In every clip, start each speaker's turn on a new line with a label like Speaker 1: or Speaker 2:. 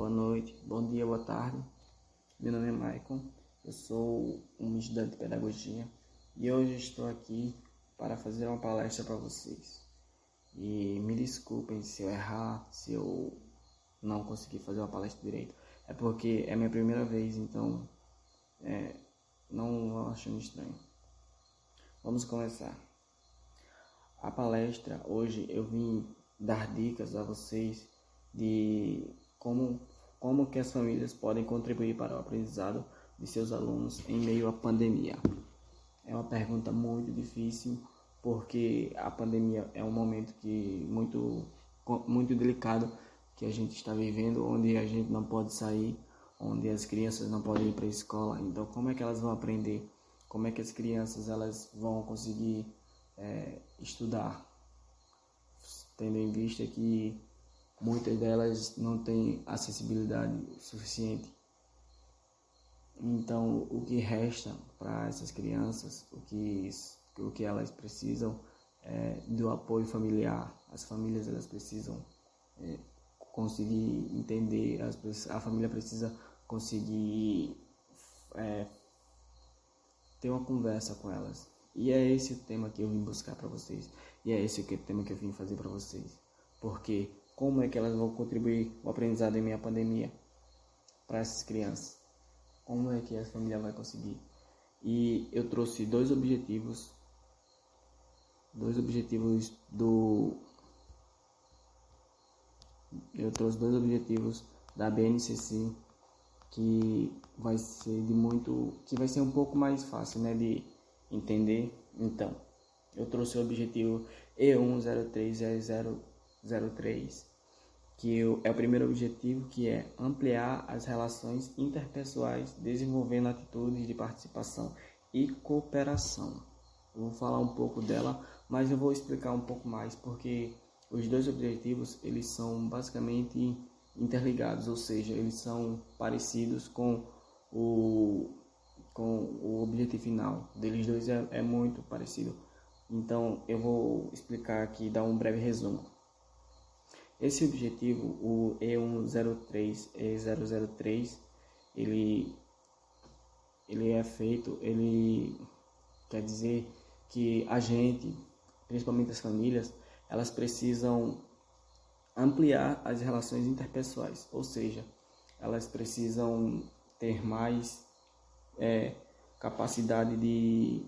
Speaker 1: boa noite, bom dia, boa tarde. Meu nome é Maicon, eu sou um estudante de pedagogia e hoje estou aqui para fazer uma palestra para vocês. E me desculpem se eu errar, se eu não conseguir fazer uma palestra direito. É porque é minha primeira vez, então não achando estranho. Vamos começar. A palestra, hoje eu vim dar dicas a vocês de como que as famílias podem contribuir para o aprendizado de seus alunos em meio à pandemia. É uma pergunta muito difícil, porque a pandemia é um momento muito delicado que a gente está vivendo, onde a gente não pode sair, onde as crianças não podem ir para a escola. Então, como é que elas vão aprender? Como é que as crianças elas vão conseguir estudar, tendo em vista que muitas delas não têm acessibilidade suficiente? Então, o que resta para essas crianças, o que elas precisam é do apoio familiar. As famílias elas precisam conseguir entender, a família precisa conseguir ter uma conversa com elas. E é esse o tema que eu vim buscar para vocês. E é esse o tema que eu vim fazer para vocês. Porque como é que elas vão contribuir o aprendizado em meio à pandemia para essas crianças? Como é que a família vai conseguir? E eu trouxe dois objetivos da BNCC que vai ser um pouco mais fácil, né, de entender. Então, eu trouxe o objetivo E1030003, que é o primeiro objetivo, que é ampliar as relações interpessoais, desenvolvendo atitudes de participação e cooperação. Eu vou falar um pouco dela, mas eu vou explicar um pouco mais, porque os dois objetivos eles são basicamente interligados, ou seja, eles são parecidos com o objetivo final deles dois, é muito parecido. Então eu vou explicar aqui, dar um breve resumo. Esse objetivo, o E103, ele quer dizer que a gente, principalmente as famílias, elas precisam ampliar as relações interpessoais, ou seja, elas precisam ter mais capacidade de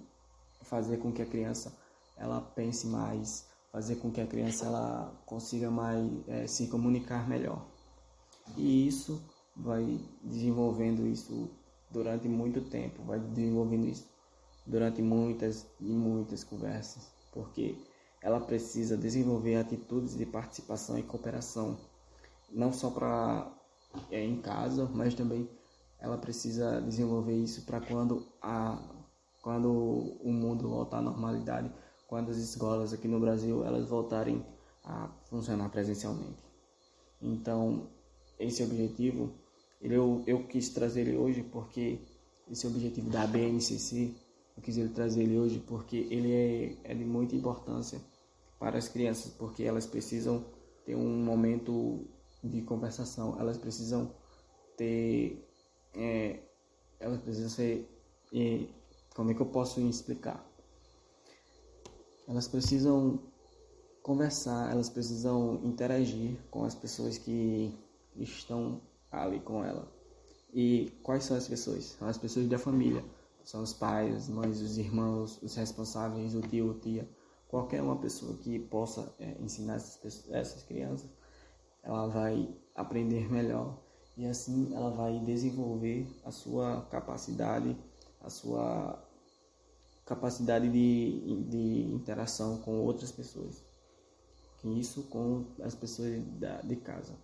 Speaker 1: fazer com que a criança ela pense mais, fazer com que a criança ela consiga mais se comunicar melhor. E isso vai desenvolvendo isso durante muito tempo, vai desenvolvendo isso durante muitas e muitas conversas, porque ela precisa desenvolver atitudes de participação e cooperação, não só para em casa, mas também ela precisa desenvolver isso para quando o mundo voltar à normalidade, quando as escolas aqui no Brasil elas voltarem a funcionar presencialmente. Então, esse objetivo, eu quis trazer ele hoje porque esse objetivo da BNCC, eu quis trazer ele hoje porque ele é de muita importância para as crianças, porque elas precisam ter um momento de conversação, elas precisam ser, como é que eu posso explicar? Elas precisam conversar, elas precisam interagir com as pessoas que estão ali com ela. E quais são as pessoas? São as pessoas da família, são os pais, as mães, os irmãos, os responsáveis, o tio, a tia, qualquer uma pessoa que possa ensinar essas crianças, ela vai aprender melhor e assim ela vai desenvolver a sua capacidade de interação com outras pessoas, isso com as pessoas de casa.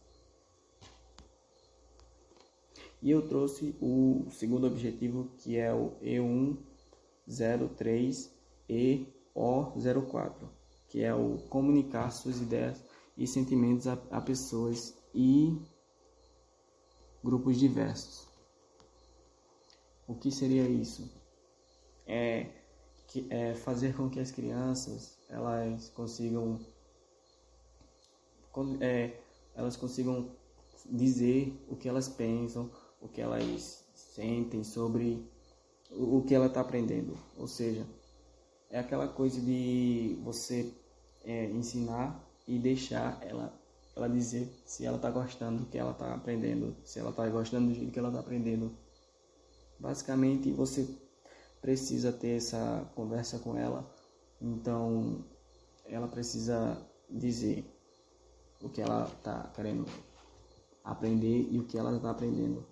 Speaker 1: E eu trouxe o segundo objetivo, que é o E103EO04, que é o comunicar suas ideias e sentimentos a pessoas e grupos diversos. O que seria isso? É fazer com que as crianças elas consigam dizer o que elas pensam, o que elas sentem sobre o que ela está aprendendo. Ou seja, é aquela coisa de você ensinar e deixar ela dizer se ela está gostando do que ela está aprendendo, se ela está gostando do jeito que ela está aprendendo. Basicamente, você precisa ter essa conversa com ela, então ela precisa dizer o que ela está querendo aprender e o que ela está aprendendo.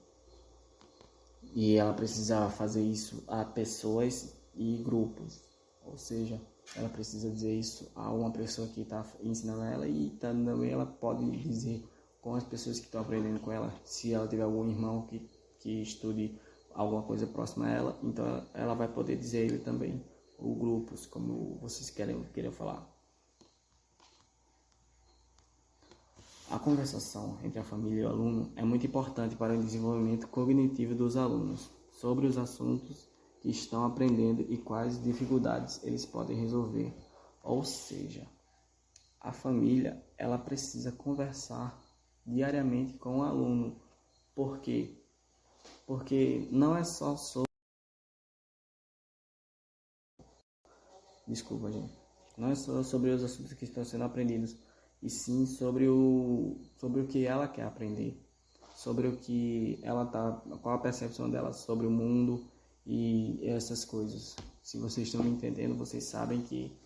Speaker 1: E ela precisa fazer isso a pessoas e grupos, ou seja, ela precisa dizer isso a uma pessoa que está ensinando ela e também ela pode dizer com as pessoas que estão aprendendo com ela. Se ela tiver algum irmão que estude alguma coisa próxima a ela, então ela vai poder dizer ele também, ou grupos, como vocês querem falar. A conversação entre a família e o aluno é muito importante para o desenvolvimento cognitivo dos alunos sobre os assuntos que estão aprendendo e quais dificuldades eles podem resolver. Ou seja, a família ela precisa conversar diariamente com o aluno. Por quê? Porque não é só sobre... Desculpa, gente. Não é só sobre os assuntos que estão sendo aprendidos, e sim sobre o que ela quer aprender, sobre o que ela tá, qual a percepção dela sobre o mundo e essas coisas. Se vocês estão me entendendo, vocês sabem que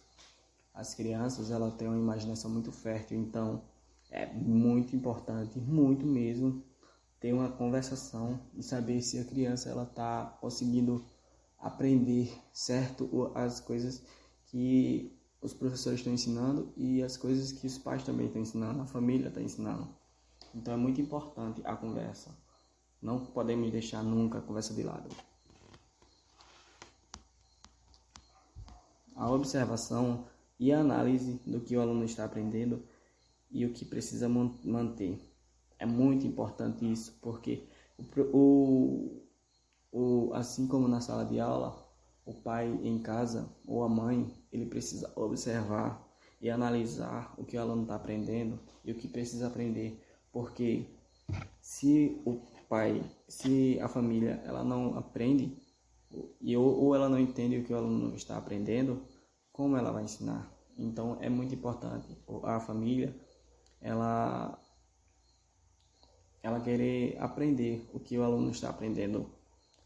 Speaker 1: as crianças elas têm uma imaginação muito fértil, então é muito importante, muito mesmo, ter uma conversação e saber se a criança ela está conseguindo aprender certo as coisas que os professores estão ensinando e as coisas que os pais também estão ensinando, a família está ensinando. Então é muito importante a conversa. Não podemos deixar nunca a conversa de lado. A observação e a análise do que o aluno está aprendendo e o que precisa manter. É muito importante isso, porque assim como na sala de aula, o pai em casa ou a mãe, ele precisa observar e analisar o que o aluno está aprendendo e o que precisa aprender, porque se a família ela não aprende ou ela não entende o que o aluno está aprendendo, como ela vai ensinar? Então é muito importante a família ela querer aprender o que o aluno está aprendendo,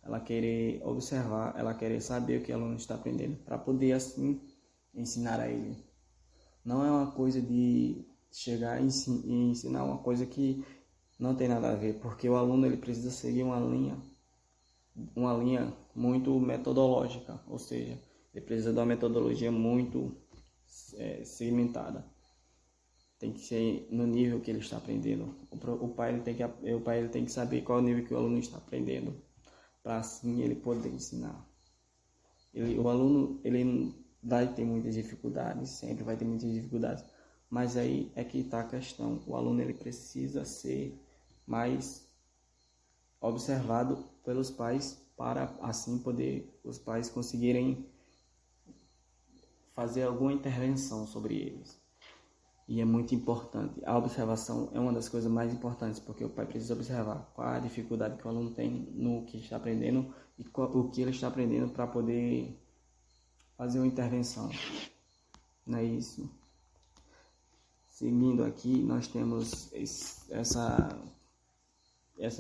Speaker 1: ela querer observar, ela querer saber o que o aluno está aprendendo, para poder assim ensinar a ele. Não é uma coisa de chegar e ensinar uma coisa que não tem nada a ver, porque o aluno ele precisa seguir uma linha muito metodológica, ou seja, ele precisa de uma metodologia muito segmentada. Tem que ser no nível que ele está aprendendo. O pai ele tem que saber qual é o nível que o aluno está aprendendo, para assim ele poder ensinar. O aluno ele vai ter muitas dificuldades, sempre vai ter muitas dificuldades, mas aí é que está a questão. O aluno ele precisa ser mais observado pelos pais, para assim poder os pais conseguirem fazer alguma intervenção sobre eles. E é muito importante. A observação é uma das coisas mais importantes, porque o pai precisa observar qual a dificuldade que o aluno tem no que está aprendendo e o que ele está aprendendo para poder fazer uma intervenção. Não é isso? Seguindo aqui, nós temos essa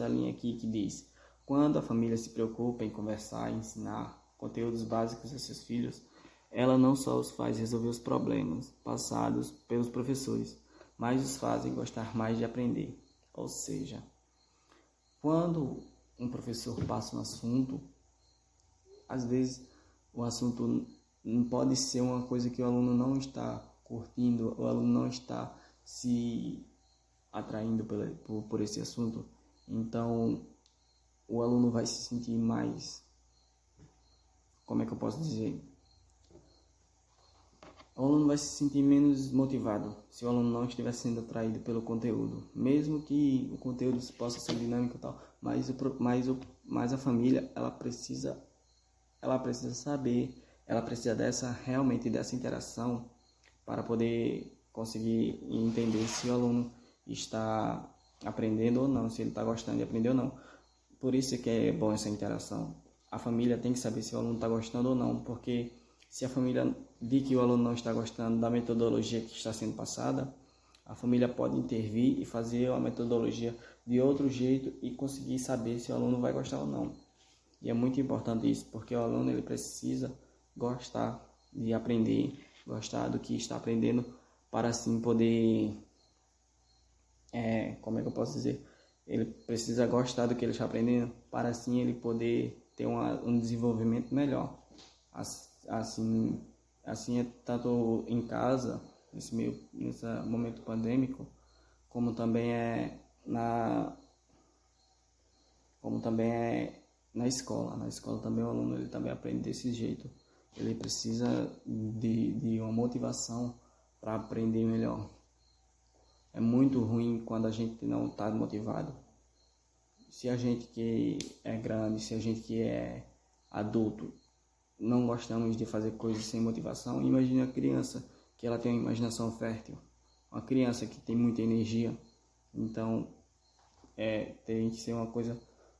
Speaker 1: linha aqui que diz: quando a família se preocupa em conversar e ensinar conteúdos básicos a seus filhos, ela não só os faz resolver os problemas passados pelos professores, mas os fazem gostar mais de aprender. Ou seja, quando um professor passa um assunto, às vezes o assunto não pode ser uma coisa que o aluno não está curtindo, o aluno não está se atraindo por esse assunto. Então, o aluno vai se sentir mais... Como é que eu posso dizer? O aluno vai se sentir menos motivado se o aluno não estiver sendo atraído pelo conteúdo. Mesmo que o conteúdo possa ser dinâmico e tal, mas a família, ela precisa saber, ela precisa realmente dessa interação para poder conseguir entender se o aluno está aprendendo ou não, se ele está gostando de aprender ou não. Por isso que é bom essa interação. A família tem que saber se o aluno está gostando ou não, porque se a família vir que o aluno não está gostando da metodologia que está sendo passada, a família pode intervir e fazer a metodologia de outro jeito e conseguir saber se o aluno vai gostar ou não. E é muito importante isso, porque o aluno ele precisa gostar de aprender, gostar do que está aprendendo, para assim poder, como é que eu posso dizer? Ele precisa gostar do que ele está aprendendo, para assim ele poder ter um desenvolvimento melhor. Assim é tanto em casa, nesse momento pandêmico, como também é na escola. Na escola também o aluno ele também aprende desse jeito. Ele precisa de uma motivação para aprender melhor. É muito ruim quando a gente não está motivado. Se a gente que é grande, se a gente que é adulto, não gostamos de fazer coisas sem motivação, imagine a criança que ela tem uma imaginação fértil. Uma criança que tem muita energia. Então, tem que ser uma coisa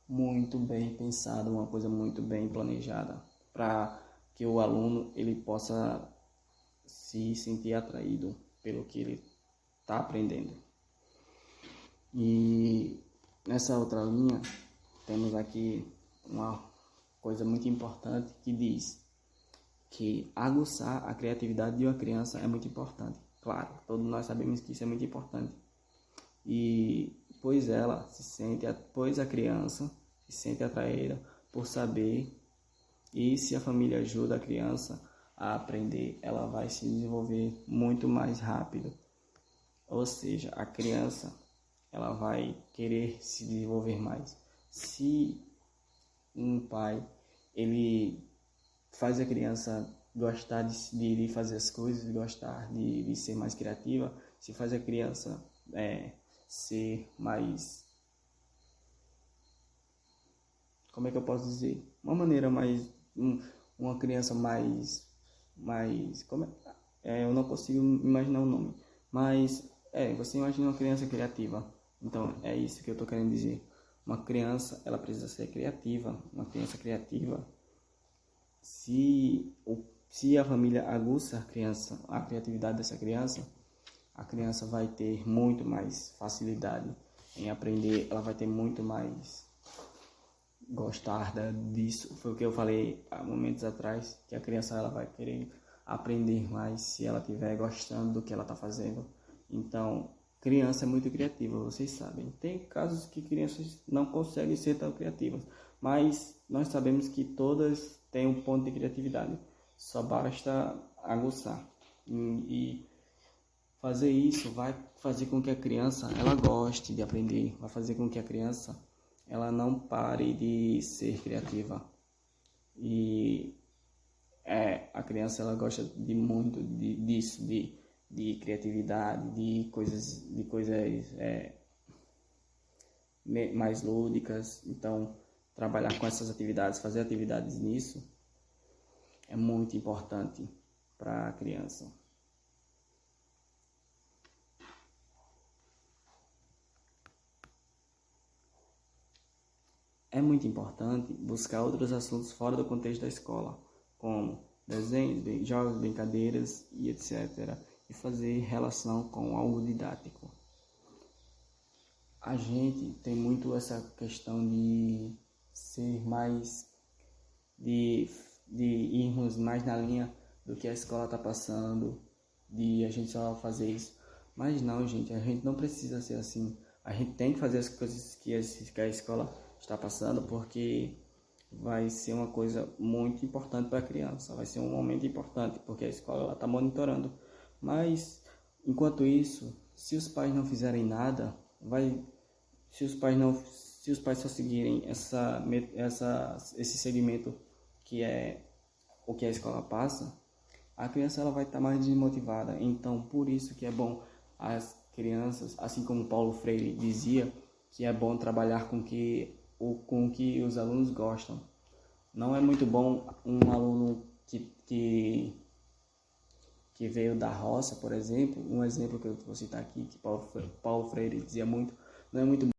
Speaker 1: muito bem pensada, uma coisa muito bem planejada, para que o aluno ele possa se sentir atraído pelo que ele está aprendendo. E nessa outra linha, temos aqui uma coisa muito importante que diz que aguçar a criatividade de uma criança é muito importante. Claro, todos nós sabemos que isso é muito importante. E pois a criança se sente atraída por saber, e se a família ajuda a criança a aprender, ela vai se desenvolver muito mais rápido. Ou seja, a criança ela vai querer se desenvolver mais. Se um pai ele faz a criança gostar de fazer as coisas, gostar de ser mais criativa, se faz a criança ser mais, como é que eu posso dizer? Uma maneira mais, uma criança mais, eu não consigo imaginar o nome, mas você imagina uma criança criativa. Então é isso que eu estou querendo dizer. Uma criança, ela precisa ser criativa. Uma criança criativa, se a família aguça a criatividade dessa criança, a criança vai ter muito mais facilidade em aprender, ela vai ter muito mais gostar disso. Foi o que eu falei há momentos atrás, que a criança ela vai querer aprender mais se ela estiver gostando do que ela está fazendo. Então, criança é muito criativa, vocês sabem. Tem casos que crianças não conseguem ser tão criativas, mas nós sabemos que todas têm um ponto de criatividade. Só basta aguçar. E fazer isso vai fazer com que a criança ela goste de aprender, vai fazer com que a criança ela não pare de ser criativa. E a criança ela gosta muito disso, de criatividade, de coisas mais lúdicas. Então, trabalhar com essas atividades, fazer atividades nisso, é muito importante para a criança. É muito importante buscar outros assuntos fora do contexto da escola, como desenhos, jogos, brincadeiras e etc. E fazer relação com algo didático. A gente tem muito essa questão de ser mais, de irmos mais na linha do que a escola está passando, de a gente só fazer isso. Mas não, gente, a gente não precisa ser assim. A gente tem que fazer as coisas que a escola está passando, porque vai ser uma coisa muito importante para a criança, vai ser um momento importante, porque a escola está monitorando. Mas, enquanto isso, se os pais não fizerem nada, se os pais só seguirem esse segmento que é o que a escola passa, a criança ela vai estar mais desmotivada. Então, por isso que é bom as crianças, assim como Paulo Freire dizia, que é bom trabalhar com o que os alunos gostam. Não é muito bom um aluno que veio da roça, por exemplo, um exemplo que eu vou citar aqui, que Paulo Freire dizia muito, não é muito